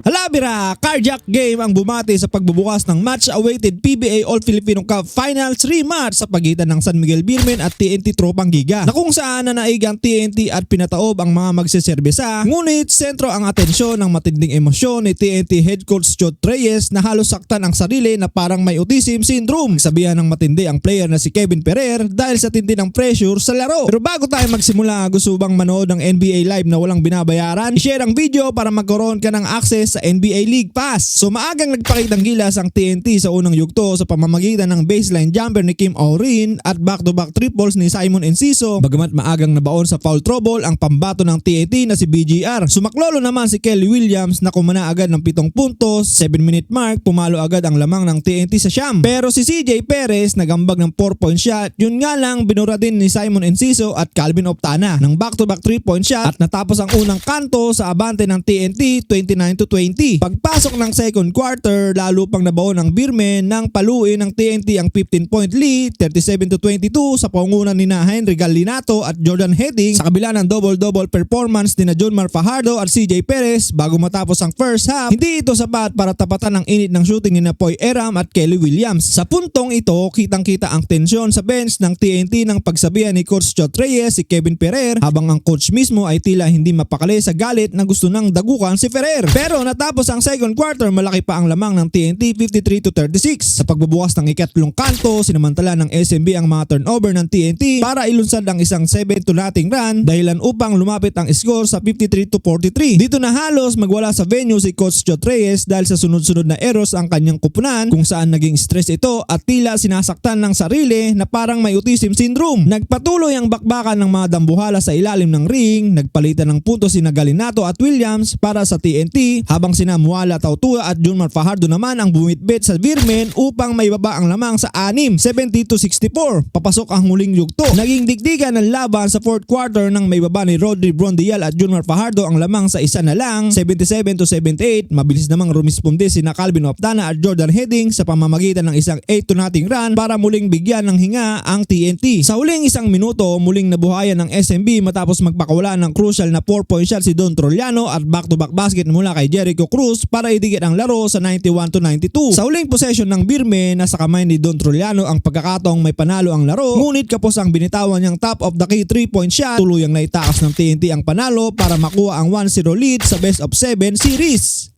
Hala bira, carjack game ang bumati sa pagbubukas ng much-awaited PBA All-Filipino Cup Finals rematch sa pagitan ng San Miguel Beermen at TNT Tropang Giga, na kung saan nanaig ang TNT at pinataob ang mga magseserbesa. Ngunit sentro ang atensyon ng matinding emosyon ni TNT head coach Jot Reyes na halos saktan ang sarili na parang may autism syndrome. Sabihan ng matindi ang player na si Kevin Ferrer dahil sa tindi ng pressure sa laro. Pero bago tayo magsimula, gusto bang manood ng NBA Live na walang binabayaran? I-share ang video para magkaroon ka ng access sa NBA League Pass. So maagang nagpakitang gilas ang TNT sa unang yugto sa pamamagitan ng baseline jumper ni Kim Aurin at back-to-back triples ni Simon Enciso. Bagamat maagang nabaon sa foul trouble ang pambato ng TNT na si BGR. Sumaklolo naman si Kelly Williams na kumana agad ng 7 puntos, 7-minute mark, pumalo agad ang lamang ng TNT sa siyam. Pero si CJ Perez nagambag ng 4-point shot, yun nga lang binura din ni Simon Enciso at Calvin Optana ng back-to-back 3-point shot at natapos ang unang kanto sa abante ng TNT 29-20. Pagpasok ng second quarter, lalo pang nabaon ng Beermen nang paluin ng TNT ang 15-point lead 37-22 sa pangunan ni Henry Gallinato at Jordan Heading sa kabila ng double-double performance ni Jonmar Fajardo at CJ Perez bago matapos ang first half. Hindi ito sapat para tapatan ang init ng shooting ni Napoy Eram at Kelly Williams. Sa puntong ito, kitang-kita ang tensyon sa bench ng TNT ng pagsabihan ni Coach Jot Reyes si Kevin Ferrer, habang ang coach mismo ay tila hindi mapakali sa galit na gusto nang dagukan si Ferrer. Pero natapos ang second quarter, malaki pa ang lamang ng TNT 53-36. Sa pagbubukas ng ikatlong kanto, sinamantala ng SMB ang mga turnover ng TNT para ilunsad ang isang 7-0 run dahilan upang lumapit ang score sa 53-43. Dito na halos magwala sa venue si Coach Jot Reyes dahil sa sunod-sunod na errors ang kanyang kupunan, kung saan naging stress ito at tila sinasaktan ng sarili na parang may autism syndrome. Nagpatuloy ang bakbakan ng mga dambuhala sa ilalim ng ring, nagpalitan ng puntos sina Gallinato at Williams para sa TNT, habang sina Muala Tautua at Jonmar Fajardo naman ang bumitbit sa Beermen upang may baba ang lamang sa 6, 70-64. Papasok ang huling yugto. Naging dikdikan ng laban sa fourth quarter nang may baba ni Rodri Brondial at Jonmar Fajardo ang lamang sa isa na lang, 77-78. Mabilis namang rumisponde sina Calvin Optana at Jordan Heading sa pamamagitan ng isang 8-0 run para muling bigyan ng hinga ang TNT. Sa huling isang minuto, muling nabuhayan ng SMB matapos magpakawala ng crucial na 4-point shot si Don Trollano at back-to-back basket mula kay Jericho Cruz para idikit ang laro sa 91-92. Sa huling possession ng Beermen, nasa kamay ni Don Trollano ang pagkakataong may panalo ang laro, ngunit kapos ang binitawan niyang top of the key 3-point shot, tuluyang naitakas ng TNT ang panalo para makuha ang 1-0 lead sa best of 7 series.